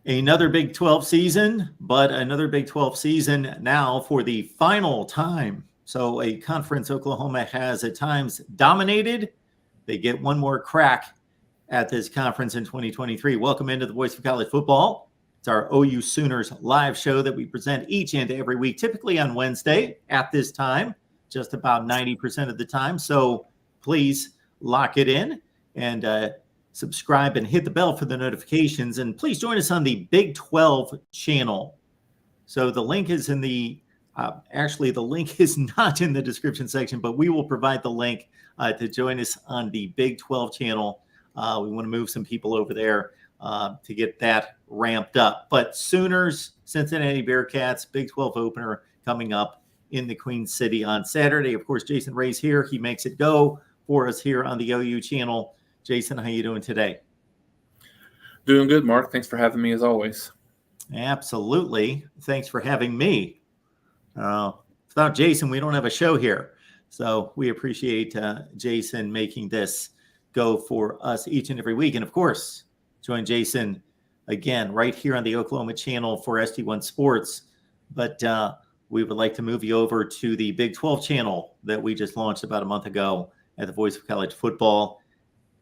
Another Big 12 season, but another Big 12 season now for the final time. So a conference Oklahoma has at times dominated. They get one more crack at this conference in 2023. Welcome into the Voice of College Football. It's our OU Sooners live show that we present each and every week, typically on Wednesday at this time, just about 90% of the time. So please lock it in and subscribe and hit the bell for the notifications. And please join us on the Big 12 channel. So the link is in the actually, the link is not in the description section, but we will provide the link to join us on the Big 12 channel. We want to move some people over there to get that ramped up. But Sooners, Cincinnati Bearcats, Big 12 opener coming up in the Queen City on Saturday. Of course, Jason Ray's here. He makes it go for us here on the OU channel. Jason, how you doing today? Doing good, Mark. Thanks for having me as always. Absolutely. Thanks for having me. Without Jason, we don't have a show here. So we appreciate Jason making this go for us each and every week. And of course, join Jason again right here on the Oklahoma channel for SD1 Sports. But we would like to move you over to the Big 12 channel that we just launched about a month ago at the Voice of College Football.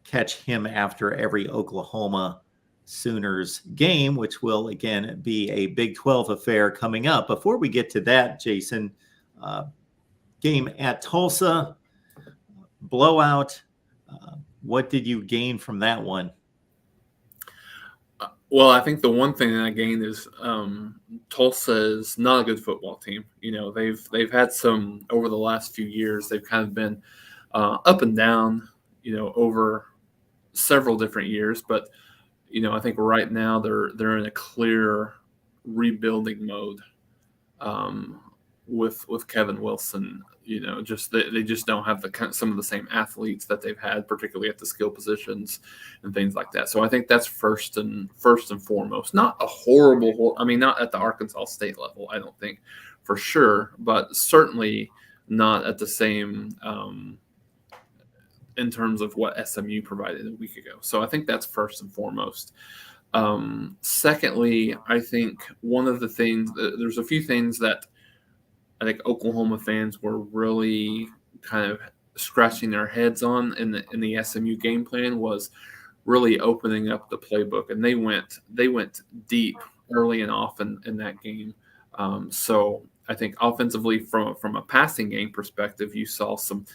Catch him after every Oklahoma Sooners game, which will, again, be a Big 12 affair coming up. Before we get to that, Jason, game at Tulsa, blowout. What did you gain from that one? Well, I think the one thing that I gained is Tulsa is not a good football team. You know, they've had some over the last few years. They've kind of been up and down, over several different years. But, I think right now they're in a clear rebuilding mode with Kevin Wilson. They just don't have some of the same athletes that they've had, particularly at the skill positions and things like that. So I think that's first and foremost. Not a horrible. I mean, not at the Arkansas State level, I don't think, for sure, but certainly not at the same in terms of what SMU provided a week ago. So I think that's first and foremost. Secondly, I think one of the things, there's a few things that I think Oklahoma fans were really kind of scratching their heads on in the SMU game plan was really opening up the playbook, and they went deep early and often in that game. So I think offensively, from a passing game perspective, you saw some,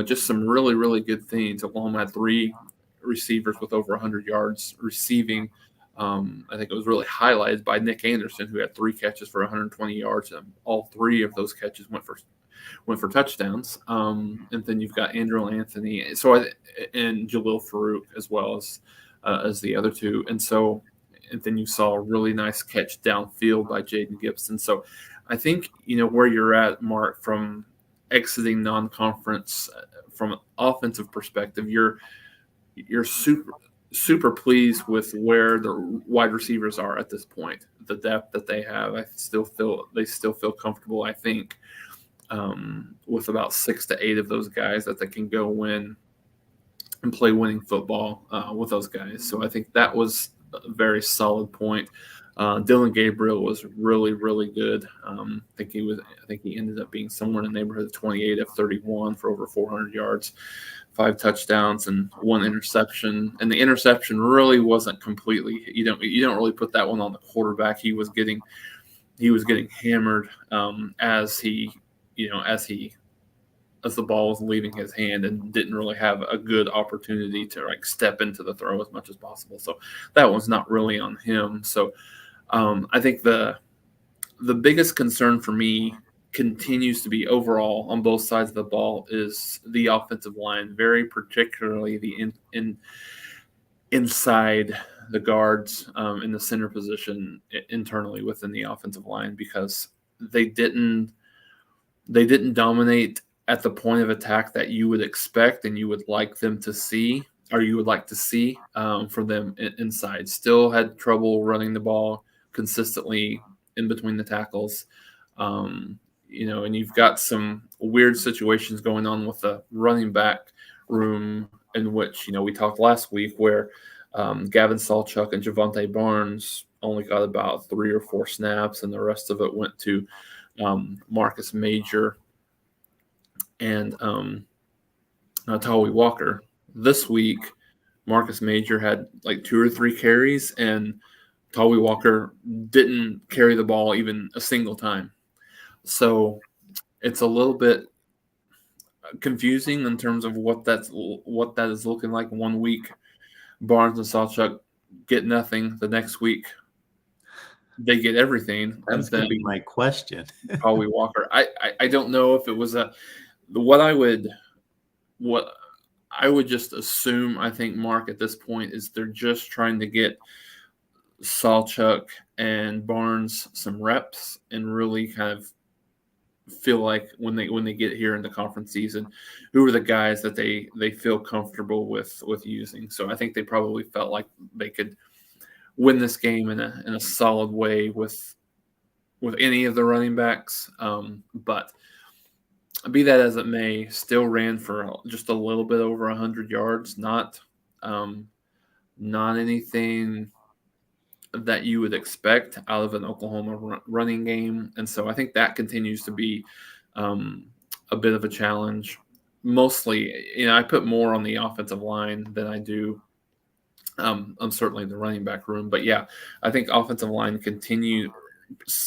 just some really, really good things. Oklahoma had 3 receivers with over 100 yards receiving. I think it was really highlighted by Nick Anderson, who had 3 catches for 120 yards, and all 3 of those catches went for touchdowns. And then you've got Andrew Anthony, and Jalil Farouk as well as the other 2. And then you saw a really nice catch downfield by Jaden Gibson. So I think where you're at, Mark, from exiting non-conference from an offensive perspective, you're super pleased with where the wide receivers are at this point, the depth that they have. They still feel comfortable, I think, with about 6 to 8 of those guys that they can go win and play winning football with those guys. So I think that was a very solid point. Dylan Gabriel was really, really good. I think he ended up being somewhere in the neighborhood of 28 of 31 for over 400 yards, 5 touchdowns and 1 interception. And the interception really wasn't completely. You don't really put that one on the quarterback. He was getting hammered as the ball was leaving his hand, and didn't really have a good opportunity to step into the throw as much as possible. So that was not really on him. So I think the biggest concern for me continues to be overall on both sides of the ball is the offensive line, very particularly the inside the guards in the center position internally within the offensive line, because they didn't dominate at the point of attack that you would expect and you would like them to see, or you would like to see for them inside. Still had trouble running the ball consistently in between the tackles. And you've got some weird situations going on with the running back room, in which, we talked last week where Gavin Sawchuk and Javonte Barnes only got about 3 or 4 snaps, and the rest of it went to Marcus Major and Tawi Walker. This week, Marcus Major had like 2 or 3 carries, and Tawi Walker didn't carry the ball even a single time. So it's a little bit confusing in terms of what that is looking like. One week, Barnes and Sawchuk get nothing. The next week, they get everything. That's going to be my question. Tawi Walker. I don't know if it was what I would just assume. I think, Mark, at this point is they're just trying to get Sawchuk and Barnes some reps and really kind of feel like when they get here in the conference season, who are the guys that they feel comfortable with using. So I think they probably felt like they could win this game in a solid way with any of the running backs. But be that as it may, still ran for just a little bit over 100 yards, not anything that you would expect out of an Oklahoma running game. And so I think that continues to be a bit of a challenge. Mostly, I put more on the offensive line than I do certainly the running back room. But yeah, I think offensive line continue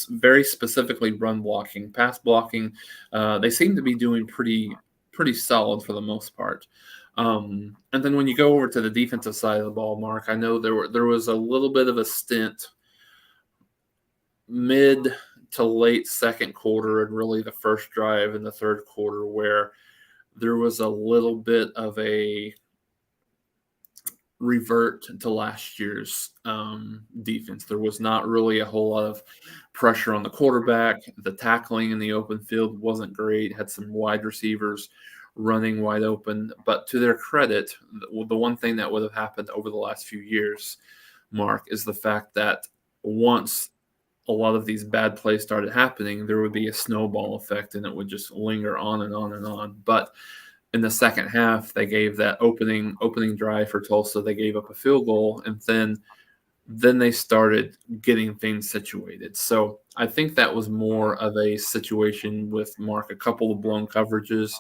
very specifically run blocking, pass blocking. They seem to be doing pretty solid for the most part. And then when you go over to the defensive side of the ball, Mark, I know there was a little bit of a stint mid to late second quarter and really the first drive in the third quarter where there was a little bit of a revert to last year's defense. There was not really a whole lot of pressure on the quarterback. The tackling in the open field wasn't great. Had some wide receivers running wide open. But to their credit, the one thing that would have happened over the last few years, Mark, is the fact that once a lot of these bad plays started happening, there would be a snowball effect and it would just linger on and on and on. But in the second half, they gave that opening drive for Tulsa. They gave up a field goal, and then they started getting things situated. So I think that was more of a situation with Mark, a couple of blown coverages.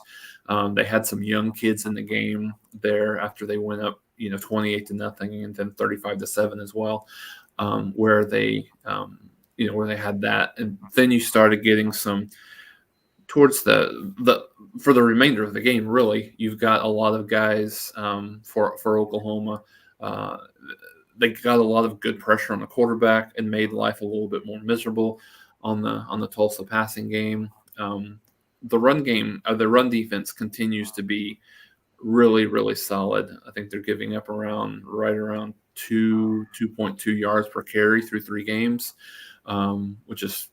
They had some young kids in the game there after they went up, 28-0 and then 35-7 as well, where they had that. And then you started getting some towards for the remainder of the game. Really, you've got a lot of guys for Oklahoma. They got a lot of good pressure on the quarterback and made life a little bit more miserable on the Tulsa passing game. The run game, the run defense continues to be really, really solid. I think they're giving up right around 2.2 yards per carry through 3 games, which is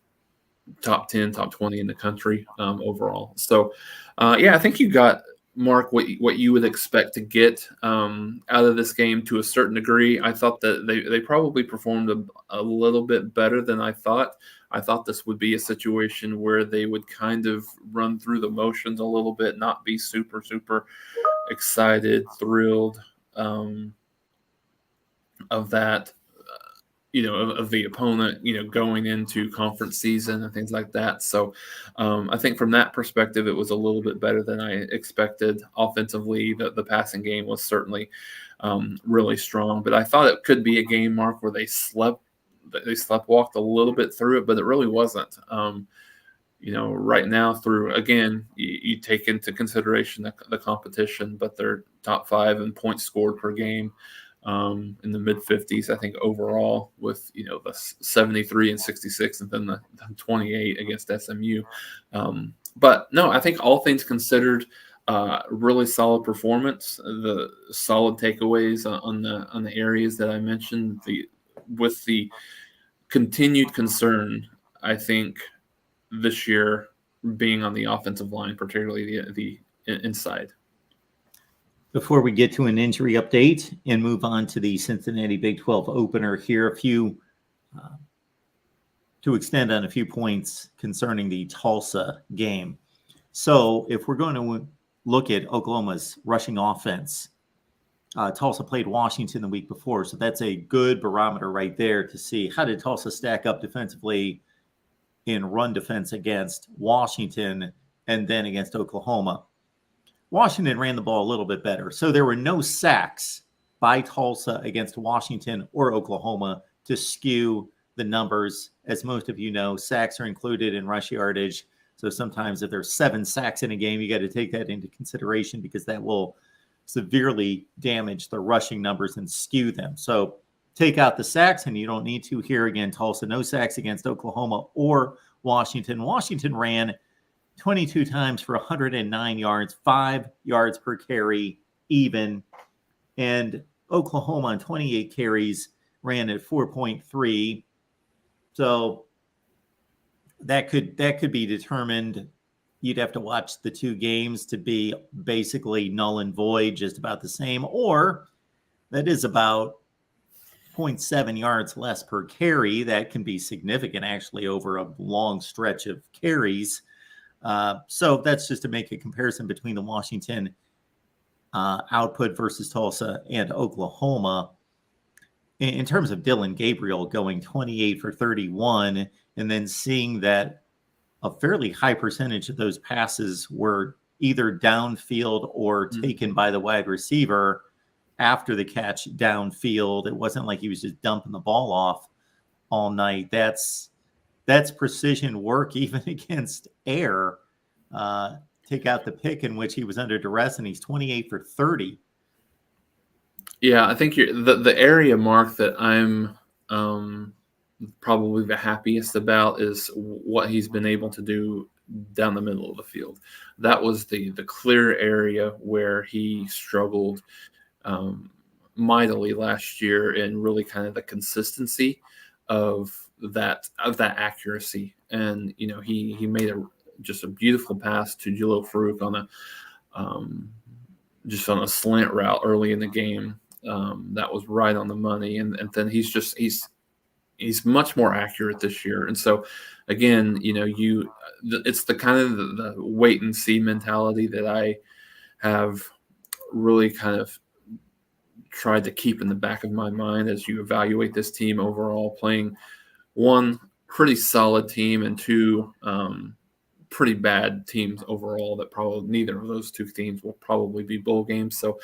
top 10, top 20 in the country overall. So, I think you got, Mark, what you would expect to get out of this game to a certain degree. I thought that they probably performed a little bit better than I thought. I thought this would be a situation where they would kind of run through the motions a little bit, not be super, super excited, thrilled of that. Of the opponent, going into conference season and things like that. So I think from that perspective, it was a little bit better than I expected. Offensively, the passing game was certainly really strong, but I thought it could be a game, Mark, where they sleptwalked a little bit through it, but it really wasn't. Right now you take into consideration the competition, but they're top 5 in points scored per game. In the mid 50s, I think overall, with the 73 and 66, and then the 28 against SMU. But no, I think all things considered, really solid performance. The solid takeaways on the areas that I mentioned. With the continued concern, I think this year being on the offensive line, particularly the inside. Before we get to an injury update and move on to the Cincinnati Big 12 opener here, a few to extend on a few points concerning the Tulsa game. So if we're going to look at Oklahoma's rushing offense, Tulsa played Washington the week before, so that's a good barometer right there to see how did Tulsa stack up defensively in run defense against Washington and then against Oklahoma. Washington ran the ball a little bit better, so there were no sacks by Tulsa against Washington or Oklahoma to skew the numbers. As most of you know, sacks are included in rush yardage, so sometimes if there's 7 sacks in a game, you got to take that into consideration because that will severely damage the rushing numbers and skew them. So take out the sacks, and you don't need to. Here again, Tulsa, no sacks against Oklahoma or Washington. Washington ran 22 times for 109 yards, 5 yards per carry even. And Oklahoma on 28 carries ran at 4.3. So that could be determined. You'd have to watch the 2 games to be basically null and void, just about the same, or that is about 0.7 yards less per carry. That can be significant actually over a long stretch of carries. So that's just to make a comparison between the Washington output versus Tulsa and Oklahoma. In terms of Dylan Gabriel going 28 for 31, and then seeing that a fairly high percentage of those passes were either downfield or taken by the wide receiver after the catch downfield. It wasn't like he was just dumping the ball off all night. That's precision work even against air. Take out the pick in which he was under duress, and he's 28 for 30. Yeah, I think the area, Mark, that I'm probably the happiest about is what he's been able to do down the middle of the field. That was the clear area where he struggled mightily last year, and really kind of the consistency of that accuracy. And he made just a beautiful pass to Jalil Farouk on a slant route early in the game. That was right on the money, and then he's much more accurate this year. And so again, it's the kind of the wait and see mentality that I have really kind of tried to keep in the back of my mind as you evaluate this team overall, playing one pretty solid team and 2 pretty bad teams overall. That probably neither of those 2 teams will probably be bowl games. So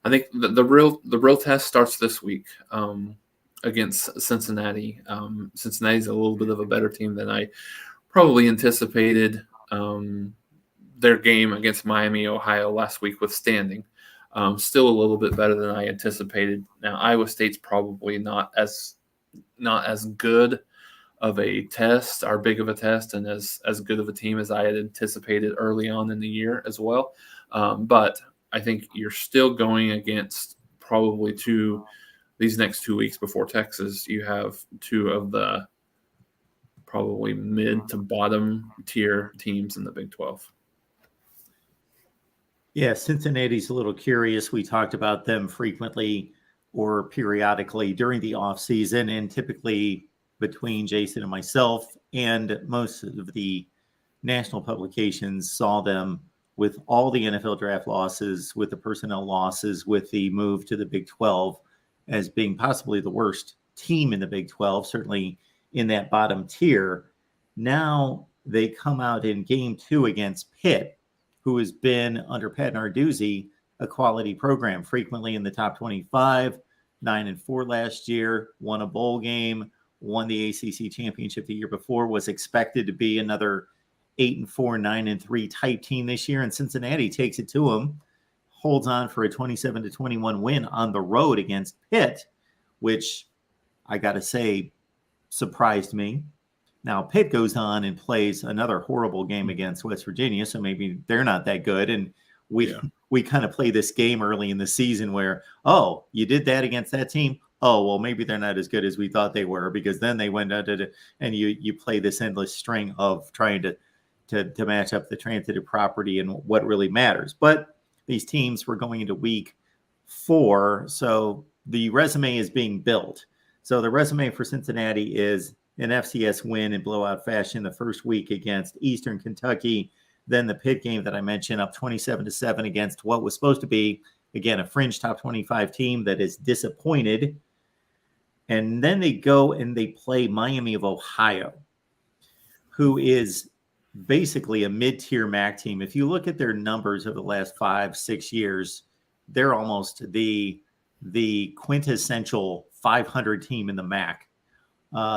I think the real test starts this week against Cincinnati. Cincinnati's a little bit of a better team than I probably anticipated. Their game against Miami, Ohio last week withstanding, still a little bit better than I anticipated. Now Iowa State's probably not as good of a test, or big of a test, and as good of a team as I had anticipated early on in the year as well. But I think you're still going against probably these next 2 weeks before Texas. You have 2 of the probably mid to bottom tier teams in the Big 12. Yeah, Cincinnati's a little curious. We talked about them frequently or periodically during the offseason, and typically between Jason and myself, and most of the national publications saw them with all the NFL draft losses, with the personnel losses, with the move to the Big 12 as being possibly the worst team in the Big 12, certainly in that bottom tier. Now they come out in game 2 against Pitt, who has been under Pat Narduzzi a quality program, frequently in the top 25, 9-4 last year, won a bowl game, won the ACC championship the year before, was expected to be another 8-4, 9-3 type team this year. And Cincinnati takes it to them, holds on for a 27-21 win on the road against Pitt, which I got to say surprised me. Now, Pitt goes on and plays another horrible game against West Virginia, so maybe they're not that good. And we kind of play this game early in the season where, oh, you did that against that team? Oh, well, maybe they're not as good as we thought they were, because then they went out and you play this endless string of trying to match up the transitive property and what really matters. But these teams were going into week 4, so the resume is being built. So the resume for Cincinnati is an FCS win in blowout fashion the first week against Eastern Kentucky. Then the Pitt game that I mentioned, up 27-7 against what was supposed to be again, a fringe top 25 team that is disappointed. And then they go and they play Miami of Ohio, who is basically a mid-tier MAC team. If you look at their numbers over the last 5-6 years, they're almost the quintessential 500 team in the MAC.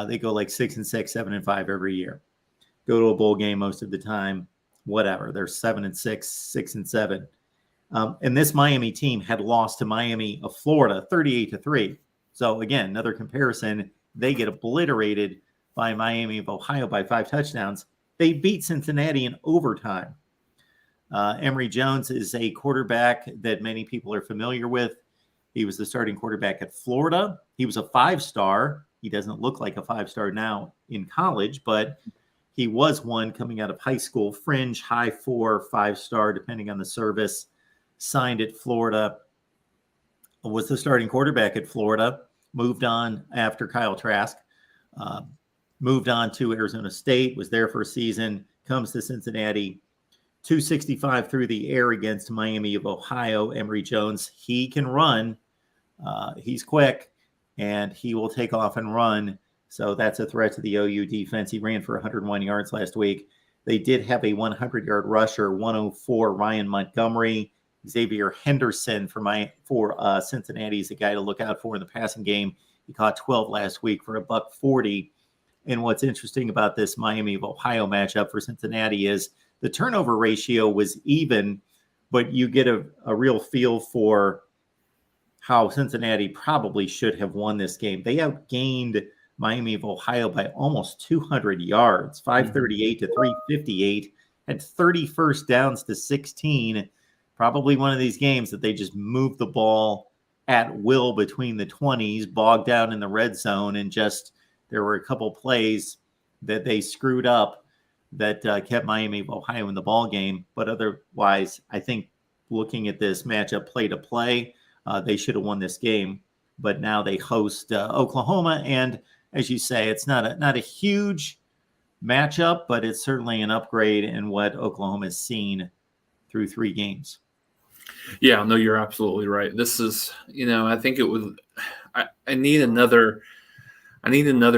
They go like 6-6, 7-5 every year. Go to a bowl game most of the time. Whatever. They're 7-6, 6-7. And this Miami team had lost to Miami of Florida 38-3. So again, another comparison. They get obliterated by Miami of Ohio by 5 touchdowns. They beat Cincinnati in overtime. Emory Jones is a quarterback that many people are familiar with. He was the starting quarterback at Florida. He was a 5-star. He doesn't look like a 5-star now in college, but he was one coming out of high school, fringe, high 4, 5-star, depending on the service. Signed at Florida, was the starting quarterback at Florida, moved on after Kyle Trask, moved on to Arizona State, was there for a season, comes to Cincinnati, 265 through the air against Miami of Ohio. Emory Jones, he can run. He's quick, and he will take off and run. So that's a threat to the OU defense. He ran for 101 yards last week. They did have a 100-yard rusher, 104, Ryan Montgomery. Xavier Henderson for Cincinnati is a guy to look out for in the passing game. He caught 12 last week for $140. And what's interesting about this Miami of Ohio matchup for Cincinnati is the turnover ratio was even, but you get a real feel for how Cincinnati probably should have won this game. They outgained Miami of Ohio by almost 200 yards, 538 to 358, had 30 first downs to 16. Probably one of these games that they just moved the ball at will between the 20s, bogged down in the red zone, and just there were a couple plays that they screwed up that kept Miami of Ohio in the ball game. But otherwise, I think looking at this matchup play to play, they should have won this game. But now they host Oklahoma, and as you say, it's not a huge matchup, but it's certainly an upgrade in what Oklahoma has seen through 3 games. Yeah, no, you're absolutely right. This is, I think it was. I need another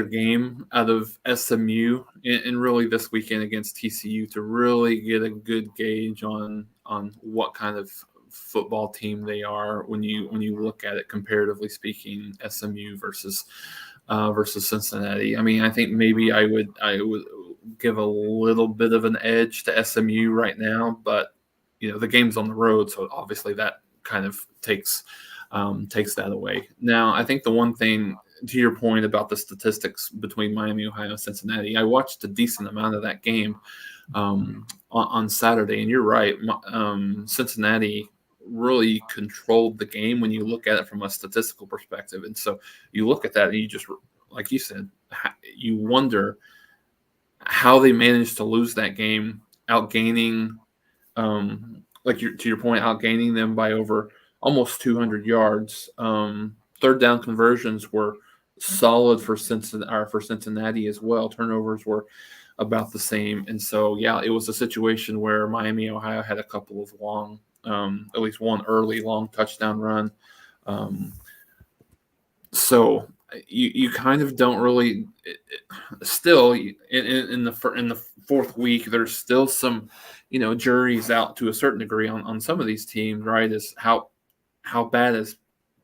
game out of SMU, and really this weekend against TCU to really get a good gauge on what kind of football team they are when you look at it comparatively speaking, SMU versus Cincinnati. I mean, I think maybe I would give a little bit of an edge to SMU right now, but the game's on the road, so obviously that kind of takes that away. Now, I think the one thing, to your point about the statistics between Miami, Ohio, and Cincinnati, I watched a decent amount of that game on Saturday, and you're right. Cincinnati really controlled the game when you look at it from a statistical perspective. And so you look at that and you just, like you said, you wonder how they managed to lose that game, outgaining, to your point, outgaining them by over almost 200 yards. Third down conversions were solid for Cincinnati as well. Turnovers were about the same. And so, yeah, it was a situation where Miami, Ohio had a couple of long, at least one early long touchdown run. So you kind of don't really still in the fourth week, there's still some, jury's out to a certain degree on some of these teams, right? Is how bad is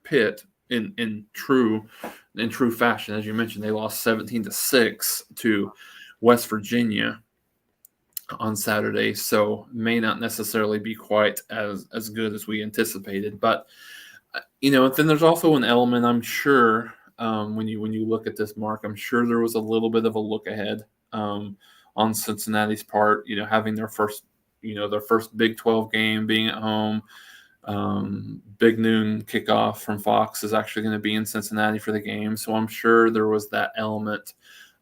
Pitt in true fashion. As you mentioned, they lost 17-6 to West Virginia on Saturday, so may not necessarily be quite as good as we anticipated. But then there's also an element, I'm sure, when you look at this, Mark, I'm sure there was a little bit of a look ahead on Cincinnati's part. Having their first Big 12 game, being at home. Big noon kickoff from Fox is actually going to be in Cincinnati for the game, so I'm sure there was that element.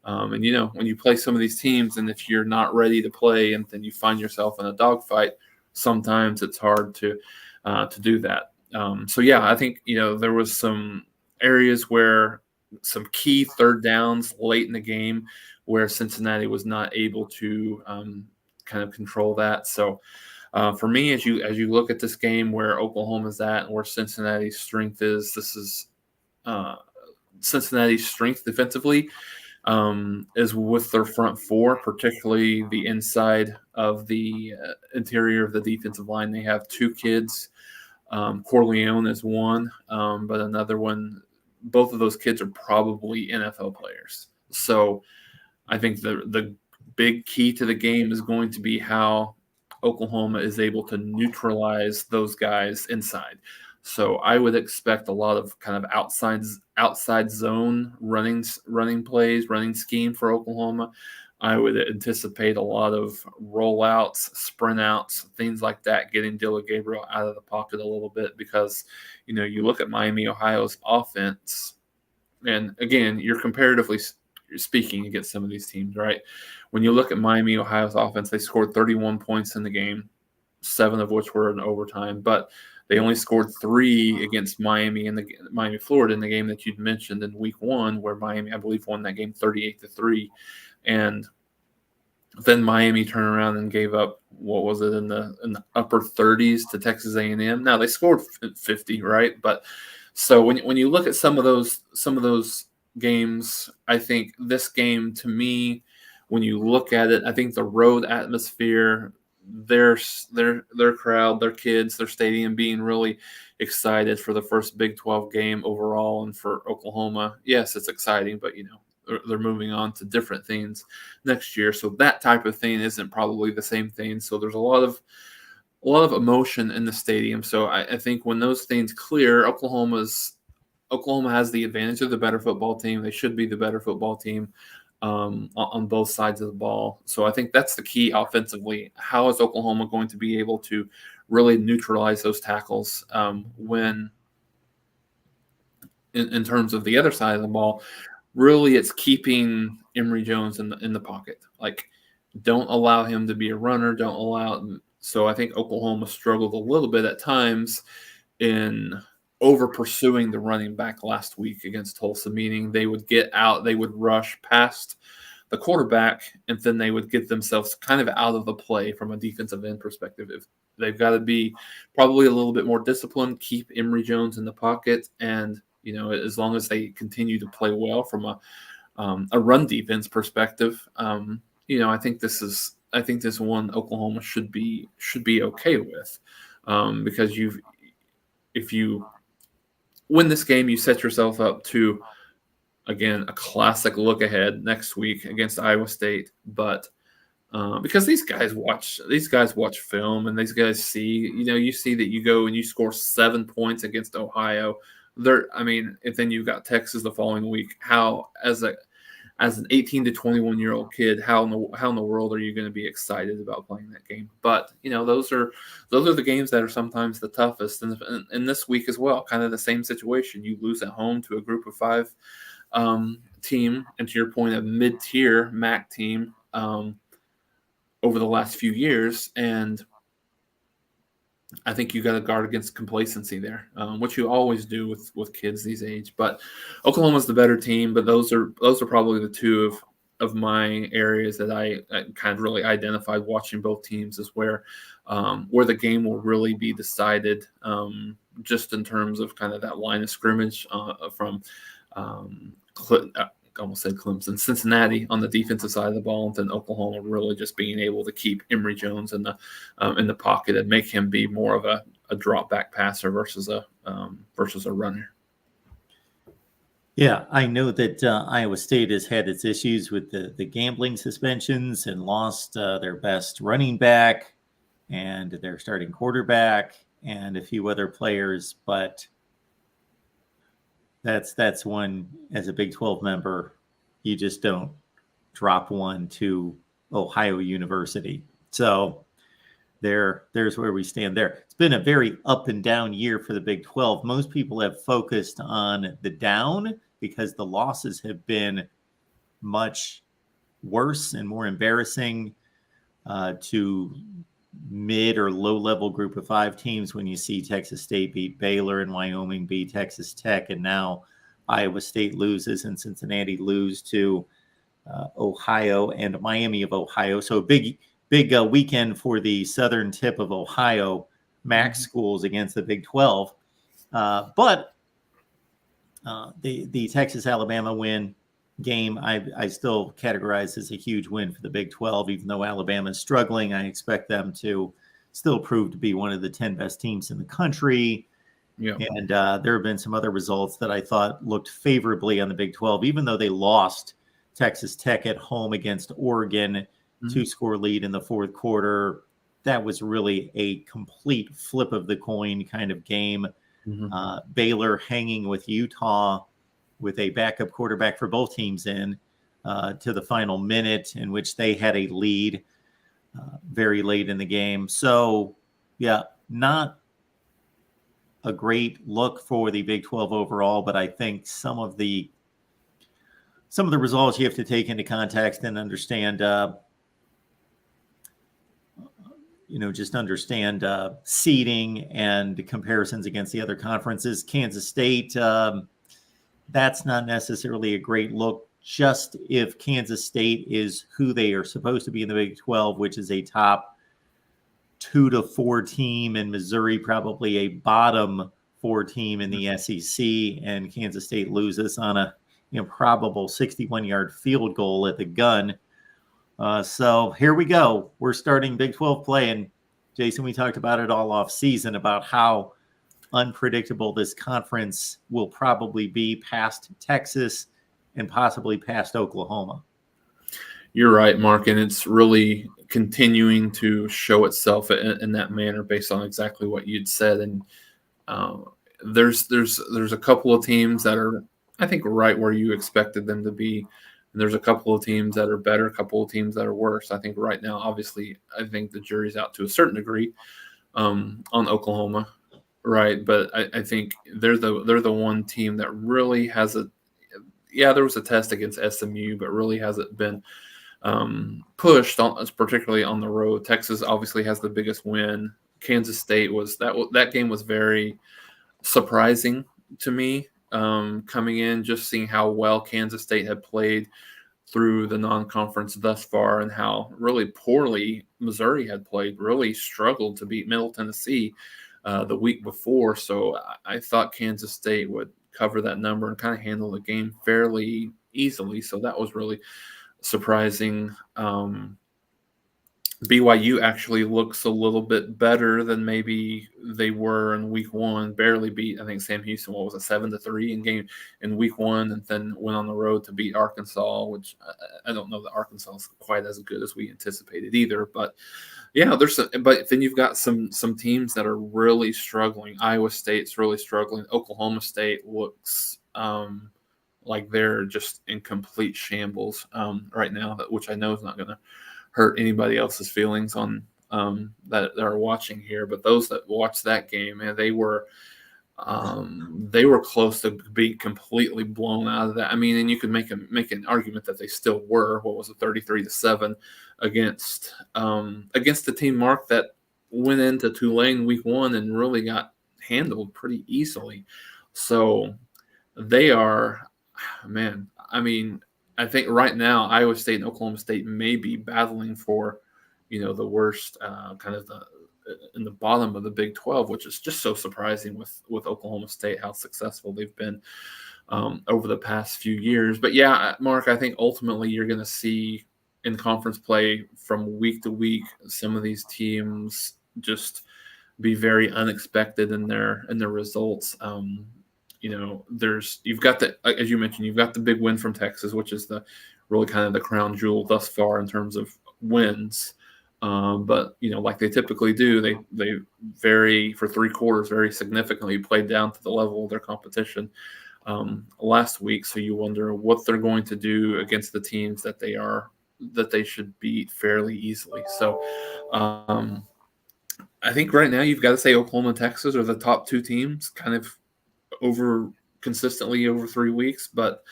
And when you play some of these teams, and if you're not ready to play, and then you find yourself in a dogfight, sometimes it's hard to do that. So yeah, I think there was some areas where some key third downs late in the game where Cincinnati was not able to kind of control that. So For me, as you look at this game, where Oklahoma's at and where Cincinnati's strength is, this is Cincinnati's strength defensively is with their front four, particularly the inside of the interior of the defensive line. They have two kids. Corleone is one, but another one. Both of those kids are probably NFL players. So I think the big key to the game is going to be how Oklahoma is able to neutralize those guys inside. So I would expect a lot of kind of outside zone running plays, running scheme for Oklahoma. I would anticipate a lot of rollouts, sprint outs, things like that, getting Dylan Gabriel out of the pocket a little bit because, you look at Miami, Ohio's offense, and again, you're comparatively speaking against some of these teams, right? When you look at Miami, Ohio's offense, they scored 31 points in the game, 7 of which were in overtime, but they only scored 3 against Miami Miami, Florida in the game that you'd mentioned in week 1, where Miami, I believe, won that game 38-3. And then Miami turned around and gave up, what was it, in the upper 30s to Texas A&M. Now they scored 50, right? But so when you look at some of those games, I think this game, to me, when you look at it, I think the road atmosphere, their crowd, their kids, their stadium being really excited for the first Big 12 game overall, and for Oklahoma, yes, it's exciting, but they're moving on to different things next year, so that type of thing isn't probably the same thing. So there's a lot of emotion in the stadium. So I think when those things clear, Oklahoma has the advantage of the better football team. They should be the better football team on both sides of the ball. So I think that's the key offensively. How is Oklahoma going to be able to really neutralize those tackles when, in terms of the other side of the ball, really it's keeping Emory Jones in the pocket. Like, don't allow him to be a runner. Don't allow. So I think Oklahoma struggled a little bit at times in over pursuing the running back last week against Tulsa, meaning they would get out, they would rush past the quarterback, and then they would get themselves kind of out of the play from a defensive end perspective. If they've got to be probably a little bit more disciplined, keep Emory Jones in the pocket, and as long as they continue to play well from a run defense perspective, I think this one Oklahoma should be okay with, because if you win this game, you set yourself up to, again, a classic look ahead next week against Iowa State. But because these guys watch film, and these guys see, you see that you go and you score 7 points against Ohio. If then you've got Texas the following week, how as an 18 to 21 year old kid, how in the world are you going to be excited about playing that game? But those are the games that are sometimes the toughest, and this week as well, kind of the same situation. You lose at home to a Group of 5 team, and to your point, a mid-tier MAC team over the last few years, and I think you got to guard against complacency there, which you always do with kids these age. But Oklahoma's the better team. But those are probably the two of my areas that I kind of really identified watching both teams, is where the game will really be decided, just in terms of kind of that line of scrimmage from almost said Clemson, Cincinnati on the defensive side of the ball, and then Oklahoma really just being able to keep Emory Jones in the pocket and make him be more of a drop back passer versus a runner. Yeah, I know that Iowa State has had its issues with the gambling suspensions and lost their best running back and their starting quarterback and a few other players, but that's one, as a Big 12 member, you just don't drop one to Ohio University. So there's where we stand there. It's been a very up and down year for the Big 12. Most people have focused on the down because the losses have been much worse and more embarrassing to mid or low level Group of 5 teams, when you see Texas State beat Baylor and Wyoming beat Texas Tech, and now Iowa State loses and Cincinnati lose to Ohio and Miami of Ohio. So a big weekend for the southern tip of Ohio MAC schools against the Big 12. But the Texas-Alabama win game, I still categorize as a huge win for the Big 12. Even though Alabama is struggling, I expect them to still prove to be one of the 10 best teams in the country. Yeah. And there have been some other results that I thought looked favorably on the Big 12, even though they lost Texas Tech at home against Oregon, 2-score lead in the fourth quarter. That was really a complete flip of the coin kind of game. Baylor hanging with Utah with a backup quarterback for both teams in to the final minute, in which they had a lead very late in the game. So, yeah, not a great look for the Big 12 overall, but I think some of the results you have to take into context and understand, just understand seeding and comparisons against the other conferences. Kansas State, that's not necessarily a great look, just if Kansas State is who they are supposed to be in the Big 12, which is a top 2 to 4 team, and Missouri probably a bottom 4 team in the SEC, and Kansas State loses on a improbable 61-yard field goal at the gun. So here we go. We're starting Big 12 play, and Jason, we talked about it all off season about how unpredictable this conference will probably be past Texas and possibly past Oklahoma. You're right, Mark, and it's really continuing to show itself in that manner based on exactly what you'd said. And there's a couple of teams that are, I think, right where you expected them to be. And there's a couple of teams that are better, a couple of teams that are worse. I think right now, obviously, I think the jury's out to a certain degree on Oklahoma, right? But I think they're the one team that really has there was a test against SMU, but really hasn't been pushed on, particularly on the road. Texas obviously has the biggest win. Kansas State that game was very surprising to me coming in, just seeing how well Kansas State had played through the non-conference thus far and how really poorly Missouri had played, really struggled to beat Middle Tennessee the week before. So I thought Kansas State would cover that number and kind of handle the game fairly easily. So that was really surprising. BYU actually looks a little bit better than maybe they were in week one. Barely beat, I think, Sam Houston, 7-3 in week one, and then went on the road to beat Arkansas, which I don't know that Arkansas is quite as good as we anticipated either. But yeah, but then you've got some teams that are really struggling. Iowa State's really struggling. Oklahoma State looks like they're just in complete shambles right now, which I know is not going to hurt anybody else's feelings on that are watching here. But those that watched that game, man, they were close to being completely blown out of that. I mean, and you could make an argument that they still were. What was it, 33-7 against the team, Mark, that went into Tulane week one and really got handled pretty easily. So they are, man. I mean, I think right now Iowa State and Oklahoma State may be battling for, the worst kind of in the bottom of the Big 12, which is just so surprising with Oklahoma State, how successful they've been over the past few years. But yeah, Mark, I think ultimately you're going to see in conference play from week to week some of these teams just be very unexpected in their results. You've got as you mentioned, you've got the big win from Texas, which is the really kind of the crown jewel thus far in terms of wins. But like they typically do, they vary for 3 quarters very significantly, played down to the level of their competition last week. So you wonder what they're going to do against the teams that they should beat fairly easily. So I think right now you've got to say Oklahoma and Texas are the top 2 teams, kind of consistently over 3 weeks. But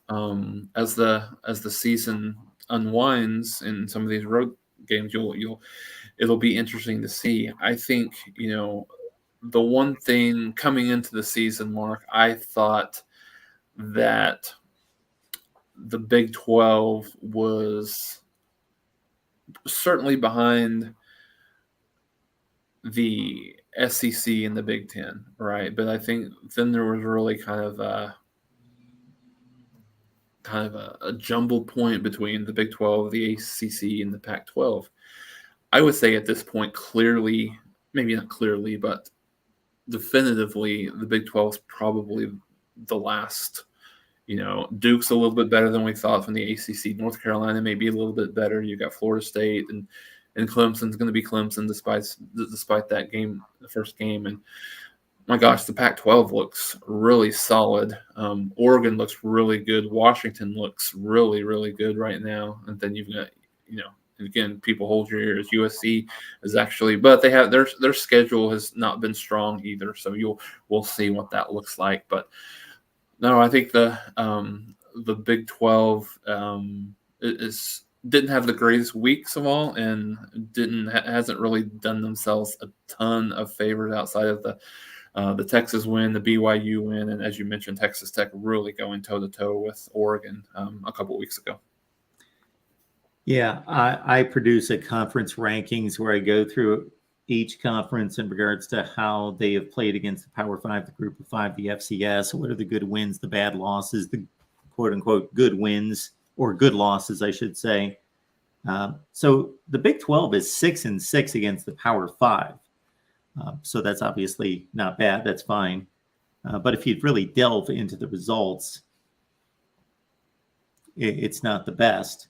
as the season unwinds in some of these road games, it'll be interesting to see. I think the one thing coming into the season, Mark, I thought that the Big 12 was certainly behind the SEC and the Big Ten, right? But I think then there was really kind of a jumble point between the Big 12, the ACC, and the Pac-12. I would say at this point, clearly, maybe not clearly, but definitively, the Big 12 is probably the last. Duke's a little bit better than we thought from the ACC. North Carolina may be a little bit better. You got Florida State, and Clemson's going to be Clemson despite that game, the first game. And my gosh, the Pac-12 looks really solid. Oregon looks really good. Washington looks really, really good right now. And then you've got, again, people hold your ears. USC is actually, but they have their schedule has not been strong either. So we'll see what that looks like. But no, I think the Big 12 didn't have the greatest weeks of all, and hasn't really done themselves a ton of favors outside of the Texas win, the BYU win, and as you mentioned, Texas Tech really going toe-to-toe with Oregon a couple weeks ago. Yeah, I produce a conference rankings where I go through each conference in regards to how they have played against the Power Five, the Group of Five, the FCS. What are the good wins, the bad losses, the quote-unquote good wins, or good losses, I should say. So the Big 12 is 6-6 against the Power Five. So that's obviously not bad. That's fine. But if you'd really delve into the results, it's not the best.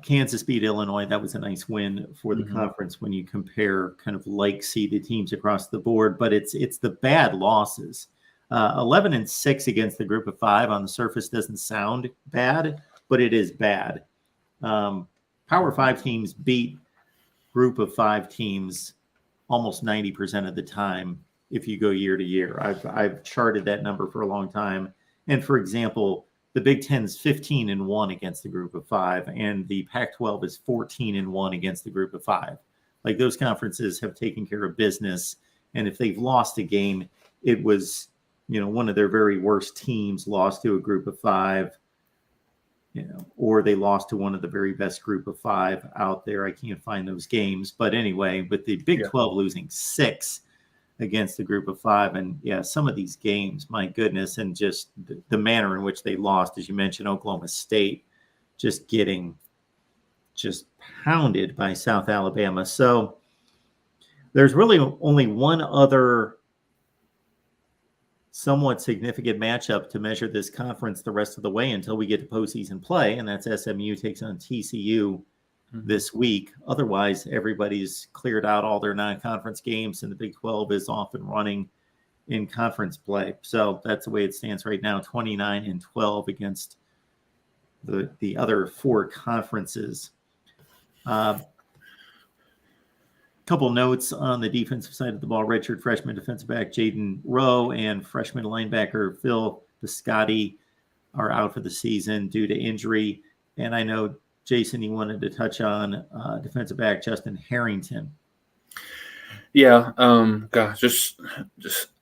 Kansas beat Illinois. That was a nice win for the conference when you compare kind of like-seeded teams across the board. But it's the bad losses. 11-6 against the Group of Five on the surface doesn't sound bad, but it is bad. Power Five teams beat Group of Five teams almost 90% of the time if you go year to year. I've charted that number for a long time. And for example, the Big Ten is 15-1 against the Group of Five, and the Pac-12 is 14-1 against the Group of Five. Like, those conferences have taken care of business, and if they've lost a game, it was, one of their very worst teams lost to a Group of Five, or they lost to one of the very best Group of Five out there. I can't find those games, but anyway, with the Big 12 losing 6 against the Group of Five. And yeah, some of these games, my goodness, and just the manner in which they lost, as you mentioned, Oklahoma State just getting pounded by South Alabama. So there's really only one other somewhat significant matchup to measure this conference the rest of the way until we get to postseason play, and that's SMU takes on TCU this week. Otherwise, everybody's cleared out all their non-conference games, and the Big 12 is off and running in conference play. So that's the way it stands right now, 29-12 against the other four conferences. Couple notes on the defensive side of the ball. Redshirt freshman defensive back Jaden Rowe and freshman linebacker Phil Biscotti are out for the season due to injury. And I know, Jason, you wanted to touch on defensive back Justin Harrington. Yeah, gosh, just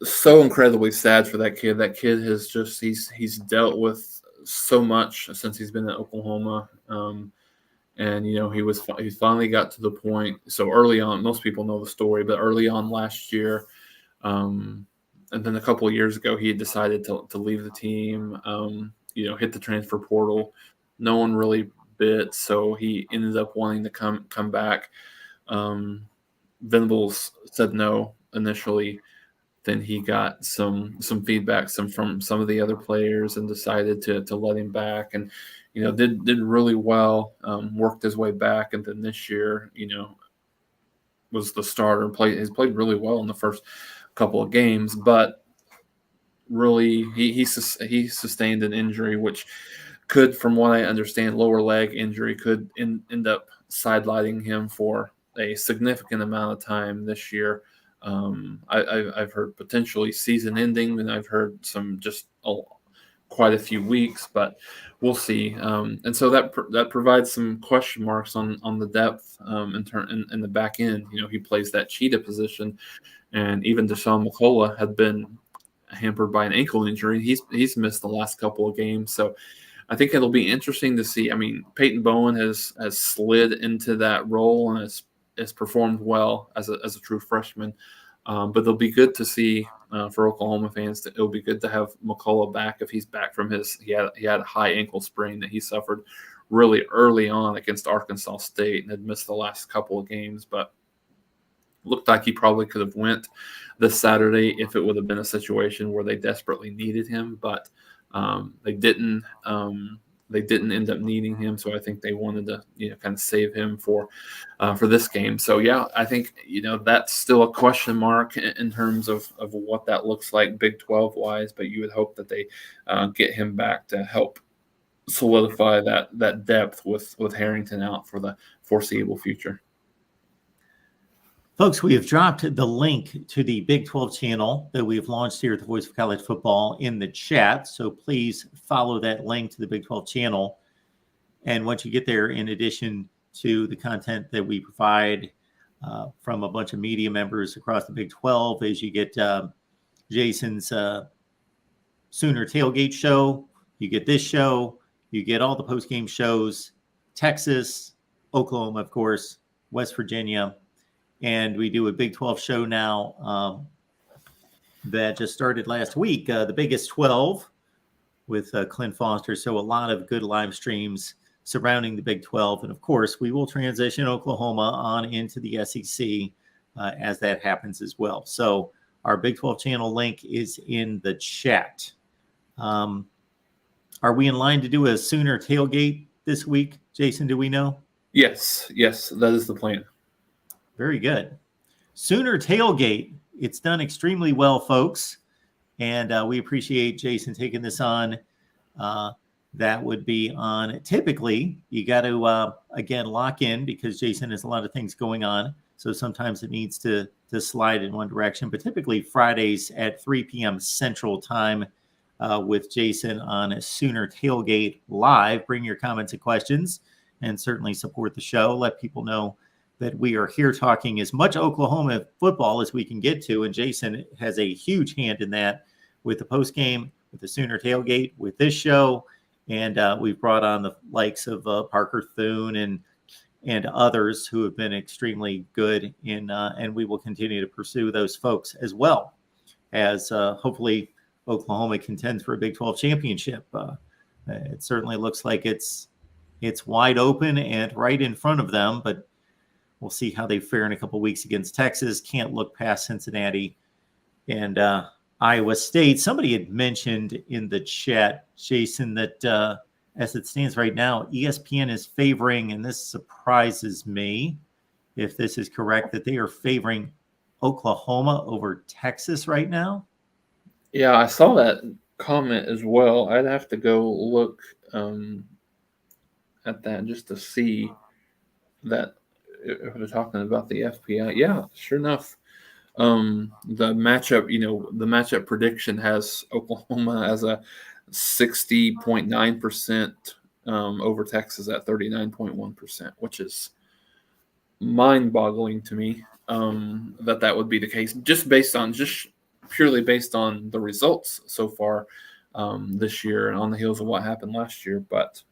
so incredibly sad for that kid. That kid has he's dealt with so much since he's been at Oklahoma. And he finally got to the point. So early on, most people know the story, but early on last year, and then a couple of years ago, he had decided to leave the team. Hit the transfer portal. No one really bit, so he ended up wanting to come back. Venables said no initially. Then he got some feedback from some of the other players and decided to let him back. And did really well, worked his way back, and then this year, was the starter. Has played really well in the first couple of games, but really he sustained an injury, which could, from what I understand, lower leg injury could end up sidelining him for a significant amount of time this year. I've heard potentially season ending, and I've heard some quite a few weeks, but we'll see. And so that provides some question marks on the depth in the back end. He plays that cheetah position, and even Deshaun McCullough had been hampered by an ankle injury. He's missed the last couple of games. So I think it'll be interesting to see. I mean, Peyton Bowen has slid into that role and has performed well as a true freshman. But it'll be good to see for Oklahoma fans. It'll be good to have McCullough back if he's back from he had a high ankle sprain that he suffered really early on against Arkansas State and had missed the last couple of games, but looked like he probably could have went this Saturday if it would have been a situation where they desperately needed him, but they didn't. They didn't end up needing him, so I think they wanted to, kind of save him for this game. So yeah, I think that's still a question mark in terms of what that looks like Big 12 wise. But you would hope that they get him back to help solidify that depth with Harrington out for the foreseeable future. Folks, we have dropped the link to the Big 12 channel that we've launched here at the Voice of College Football in the chat. So please follow that link to the Big 12 channel. And once you get there, in addition to the content that we provide from a bunch of media members across the Big 12, as you get Jason's Sooner Tailgate show, you get this show, you get all the post-game shows, Texas, Oklahoma, of course, West Virginia. And we do a Big 12 show now that just started last week, the Biggest 12 with Clint Foster. So a lot of good live streams surrounding the Big 12. And of course, we will transition Oklahoma on into the SEC as that happens as well. So our Big 12 channel link is in the chat. Are we in line to do a Sooner Tailgate this week? Jason, do we know? Yes, that is the plan. Very good. Sooner Tailgate. It's done extremely well, folks. And we appreciate Jason taking this on. That would be on. Typically, you got to, again, lock in because Jason has a lot of things going on. So sometimes it needs to slide in one direction. But typically Fridays at 3 p.m. Central Time with Jason on Sooner Tailgate Live. Bring your comments and questions and certainly support the show. Let people know that we are here talking as much Oklahoma football as we can get to. And Jason has a huge hand in that with the post game, with the Sooner Tailgate, with this show. And we've brought on the likes of Parker Thune and others who have been extremely good in, and we will continue to pursue those folks as well as hopefully Oklahoma contends for a Big 12 championship. It certainly looks like it's wide open and right in front of them, but we'll see how they fare in a couple of weeks against Texas. Can't look past Cincinnati and Iowa State. Somebody had mentioned in the chat, Jason, that as it stands right now, ESPN is favoring, and this surprises me if this is correct, that they are favoring Oklahoma over Texas right now. Yeah, I saw that comment as well. I'd have to go look at that just to see that. If they're talking about the FPI, yeah, sure enough. The matchup prediction has Oklahoma as a 60.9% over Texas at 39.1%, which is mind-boggling to me that would be the case, just purely based on the results so far this year and on the heels of what happened last year. But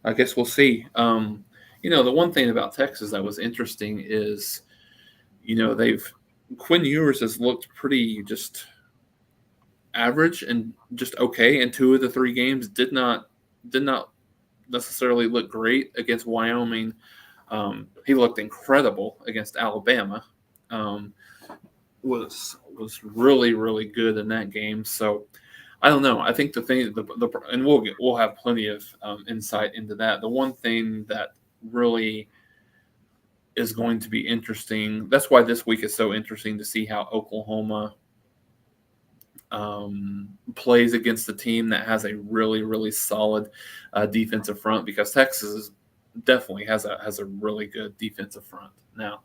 I guess we'll see. The one thing about Texas that was interesting is, Quinn Ewers has looked pretty just average and just okay. And 2 of the 3 games did not necessarily look great against Wyoming. He looked incredible against Alabama. Was really, really good in that game. So I don't know. I think the thing, and we'll have plenty of insight into that. The one thing that really is going to be interesting. That's why this week is so interesting to see how Oklahoma plays against a team that has a really, really solid defensive front, because Texas definitely has a really good defensive front. Now,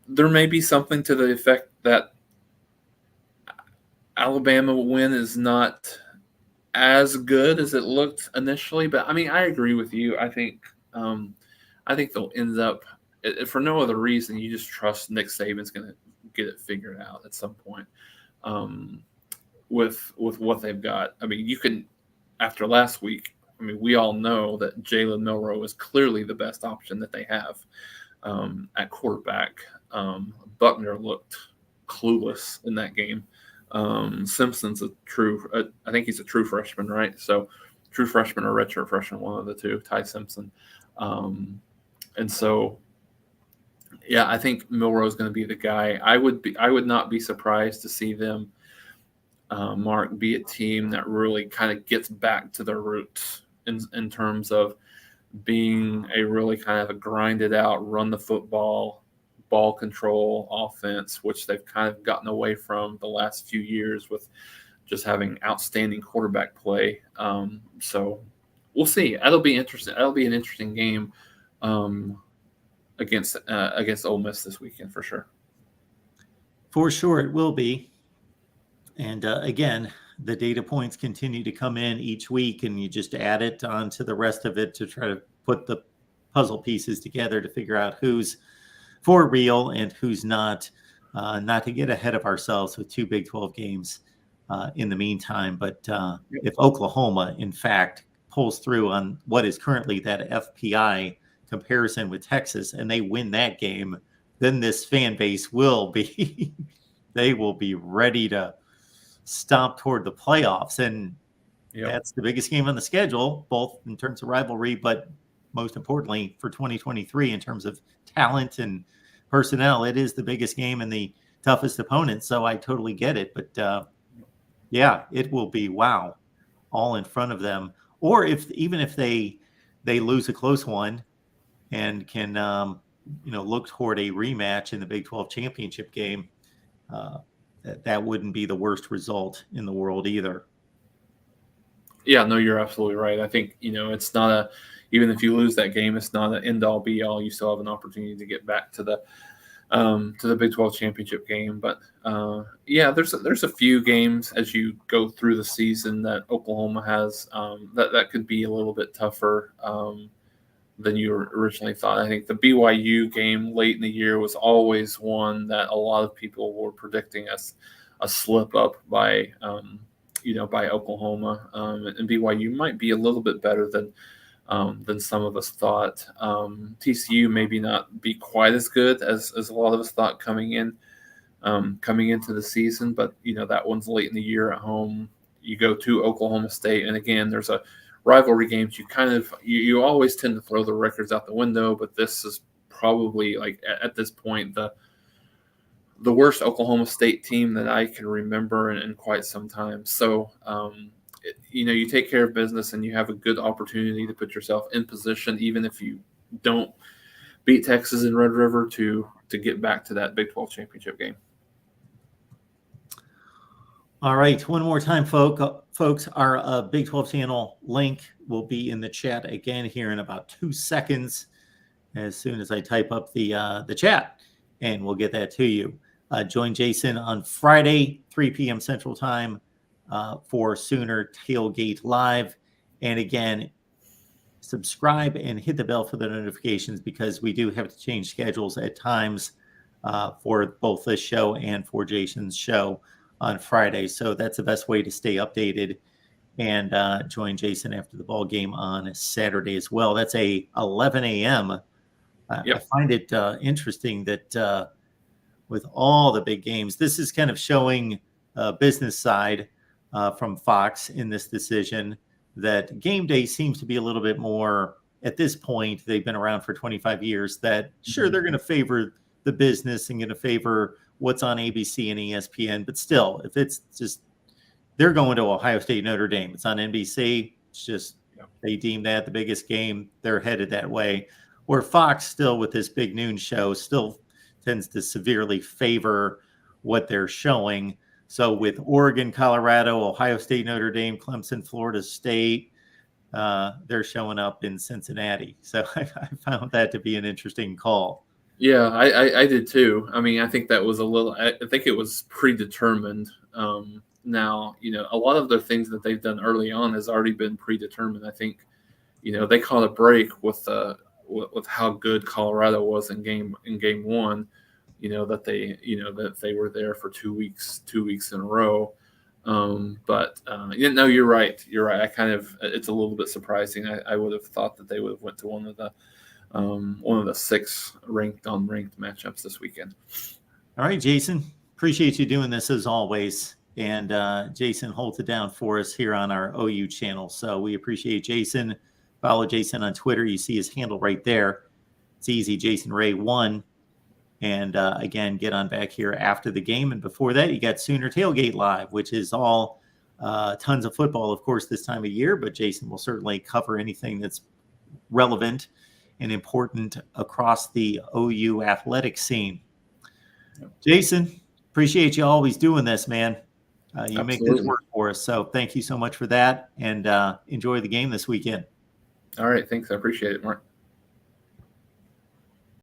there may be something to the effect that Alabama win is not as good as it looked initially, but I mean, I agree with you. I think they'll end up, for no other reason, you just trust Nick Saban's going to get it figured out at some point. with what they've got. I mean, you can, after last week, I mean, we all know that Jalen Milroe is clearly the best option that they have at quarterback. Buckner looked clueless in that game. Simpson's I think he's a true freshman, right? So true freshman or redshirt freshman, one of the two, Ty Simpson. And so, yeah, I think Milroe is going to be the guy. I would not be surprised to see them, Mark, be a team that really kind of gets back to their roots in terms of being a really kind of a grinded out, run the football, ball control offense, which they've kind of gotten away from the last few years with just having outstanding quarterback play. So we'll see. That'll be interesting. That'll be an interesting game against Ole Miss this weekend for sure. For sure, it will be. And again, the data points continue to come in each week, and you just add it onto the rest of it to try to put the puzzle pieces together to figure out who's for real and who's not. Not to get ahead of ourselves with two Big 12 games in the meantime. But if Oklahoma, in fact, pulls through on what is currently that FPI comparison with Texas, and they win that game, then this fan base will be they will be ready to stomp toward the playoffs. And that's the biggest game on the schedule, both in terms of rivalry, but most importantly for 2023 in terms of talent and personnel. It is the biggest game and the toughest opponent. So I totally get it. But yeah, it will be, wow, all in front of them. Or even if they lose a close one and can look toward a rematch in the Big 12 championship game, that wouldn't be the worst result in the world either. Yeah, no, you're absolutely right. I think, it's not even if you lose that game, it's not an end all be all. You still have an opportunity to get back to the Big 12 championship game. But there's a few games as you go through the season that Oklahoma has that could be a little bit tougher than you originally thought. I think the BYU game late in the year was always one that a lot of people were predicting as a slip up by Oklahoma, and BYU might be a little bit better than some of us thought. TCU maybe not be quite as good as a lot of us thought coming into the season, but that one's late in the year at home. You go to Oklahoma State, and again, there's a rivalry games. You always tend to throw the records out the window, but this is probably, like, at this point, the worst Oklahoma State team that I can remember in quite some time. So, you take care of business and you have a good opportunity to put yourself in position, even if you don't beat Texas in Red River, to get back to that Big 12 championship game. All right. One more time, folks, our Big 12 channel link will be in the chat again here in about 2 seconds as soon as I type up the chat, and we'll get that to you. Join Jason on Friday, 3 p.m. Central Time for Sooner Tailgate Live. And again, subscribe and hit the bell for the notifications, because we do have to change schedules at times for both this show and for Jason's show on Friday. So that's the best way to stay updated, and join Jason after the ball game on Saturday as well. That's a 11 a.m. I find it interesting that with all the big games, this is kind of showing business side from Fox in this decision, that game day seems to be a little bit more, at this point, they've been around for 25 years, that sure, they're going to favor the business and going to favor what's on ABC and ESPN. But still, if it's just, they're going to Ohio State, Notre Dame, it's on NBC. It's just, they deem that the biggest game. They're headed that way. Where Fox still, with this big noon show, still tends to severely favor what they're showing. So with Oregon, Colorado, Ohio State, Notre Dame, Clemson, Florida State, they're showing up in Cincinnati. So I found that to be an interesting call. Yeah, I did too. I mean, I think that was I think it was predetermined. Now, a lot of the things that they've done early on has already been predetermined. I think, they caught a break with how good Colorado was in game one. That they were there for 2 weeks in a row. No, you're right. You're right. It's a little bit surprising. I would have thought that they would have went to one of the 6 ranked unranked matchups this weekend. All right, Jason, appreciate you doing this as always. And Jason holds it down for us here on our OU channel. So we appreciate Jason. Follow Jason on Twitter. You see his handle right there. It's easy, Jason Ray 1. And again, get on back here after the game. And before that, you got Sooner Tailgate Live, which is all tons of football, of course, this time of year. But Jason will certainly cover anything that's relevant and important across the OU athletic scene. Jason, appreciate you always doing this, man. You make this work for us. So thank you so much for that. And enjoy the game this weekend. All right. Thanks. I appreciate it, Mark.